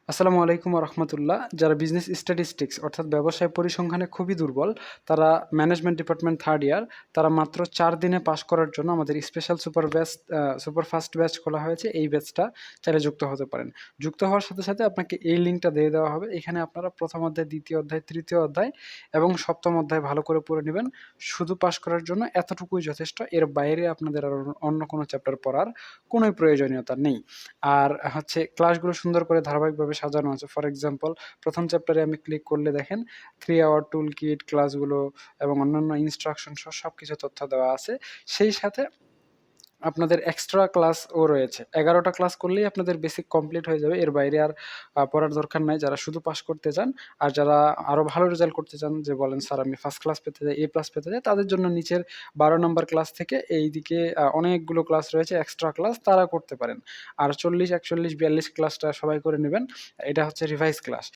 আসসালামু আলাইকুম রহমতুল্লাহ। যারা বিজনেস স্ট্যাটিস্টিক্স অর্থাৎ ব্যবসায় পরিসংখ্যানে খুবই দুর্বল, তারা ম্যানেজমেন্ট ডিপার্টমেন্ট থার্ড ইয়ার, তারা মাত্র 4 দিনে পাশ করার জন্য আমাদের স্পেশাল সুপার ফাস্ট ব্যাচ খোলা হয়েছে। এই ব্যাচটা চাইলে যুক্ত হতে পারেন। যুক্ত হওয়ার সাথে সাথে আপনাকে এই লিঙ্কটা দিয়ে দেওয়া হবে। এখানে আপনারা প্রথম অধ্যায়, দ্বিতীয় অধ্যায়, তৃতীয় অধ্যায় এবং সপ্তম অধ্যায় ভালো করে পড়ে নেবেন। শুধু পাশ করার জন্য এতটুকুই যথেষ্ট। এর বাইরে আপনাদের আর অন্য কোনো চ্যাপ্টার পড়ার কোনোই প্রয়োজনীয়তা নেই। আর হচ্ছে ক্লাসগুলো সুন্দর করে ধারাবাহিকভাবে সাজানো আছে। ফর এক্সাম্পল, প্রথম চ্যাপ্টারে আমি ক্লিক করলে দেখেন 3 আওয়ার টুল কিট ক্লাসগুলো এবং অন্যান্য ইনস্ট্রাকশন সহ সবকিছু তথ্য দেওয়া আছে। সেই সাথে আপনাদের এক্সট্রা ক্লাসও রয়েছে। 11টা ক্লাস করলেই আপনাদের বেসিক কমপ্লিট হয়ে যাবে। এর বাইরে আর পড়ার দরকার নাই যারা শুধু পাস করতে চান। আর যারা আরো ভালো রেজাল্ট করতে চান, যে বলেন স্যার আমি ফার্স্ট ক্লাস পেতে চাই, A+ পেতে চাই, তাদের জন্য নিচের 12 নাম্বার ক্লাস থেকে এইদিকে অনেকগুলো ক্লাস রয়েছে এক্সট্রা ক্লাস, তারা করতে পারেন। আর 40, 41, 42 ক্লাসটা সবাই করে নেবেন। এটা হচ্ছে রিভাইজ ক্লাস।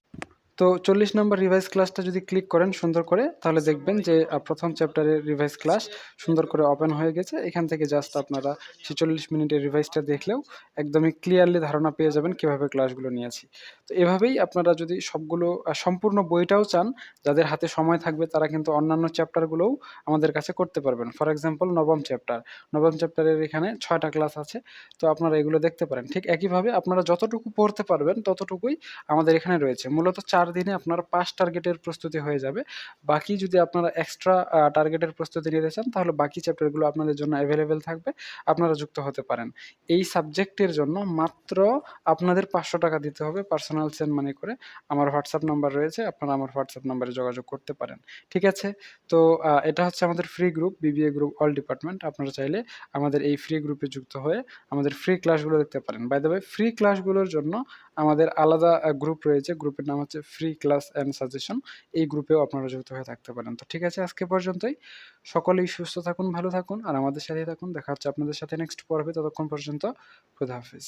তো 40 নাম্বার রিভাইজ ক্লাসটা যদি ক্লিক করেন সুন্দর করে, তাহলে দেখবেন যে প্রথম চ্যাপ্টারের রিভাইজ ক্লাস সুন্দর করে ওপেন হয়ে গেছে। এখান থেকে জাস্ট আপনারা 46 মিনিটের রিভাইজটা দেখলেও একদমই ক্লিয়ারলি ধারণা পেয়ে যাবেন কিভাবে ক্লাসগুলো নিয়েছি। তো এভাবেই আপনারা যদি সবগুলো সম্পূর্ণ বইটাও চান, যাদের হাতে সময় থাকবে তারা কিন্তু অন্যান্য চ্যাপ্টারগুলোও আমাদের কাছে করতে পারবেন। ফর এক্সাম্পল, নবম চ্যাপ্টারের এখানে 6টা ক্লাস আছে। তো আপনারা এগুলো দেখতে পারেন। ঠিক একইভাবে আপনারা যতটুকু পড়তে পারবেন ততটুকুই আমাদের এখানে রয়েছে। মূলত 4 দিনে আপনার 5 টার্গেটের প্রস্তুতি হয়ে যাবে। বাকি যদি আপনারা এক্সট্রা টার্গেটের প্রস্তুতি নিতে চান, তাহলে বাকি চ্যাপ্টারগুলো আপনাদের জন্য এভেইলেবল থাকবে। আপনারা যুক্ত হতে পারেন। এই সাবজেক্টের জন্য মাত্র আপনাদের ৳500 দিতে হবে পার্সোনাল সেন্ড মানি করে। আমার হোয়াটসঅ্যাপ নাম্বার রয়েছে। আপনারা আমার হোয়াটসঅ্যাপ নাম্বারে যোগাযোগ করতে পারেন। ঠিক আছে? তো এটা হচ্ছে আমাদের free group, BBA group all department. আপনারা চাইলে আমাদের এই ফ্রি গ্রুপে যুক্ত হয়ে আমাদের ফ্রি ক্লাসগুলো দেখতে পারেন। বাই দ্য ওয়ে, ফ্রি ক্লাসগুলোর জন্য আমাদের আলাদা গ্রুপ রয়েছে। গ্রুপের নাম হচ্ছে ফ্রি ক্লাস অ্যান্ড সাজেশন। এই গ্রুপেও আপনারা যুক্ত হয়ে থাকতে পারেন। তো ঠিক আছে, আজকে পর্যন্তই। সকলেই সুস্থ থাকুন, ভালো থাকুন আর আমাদের সাথেই থাকুন। দেখা হচ্ছে আপনাদের সাথে নেক্সট পর্বে। ততক্ষণ পর্যন্ত খোদা হাফেজ।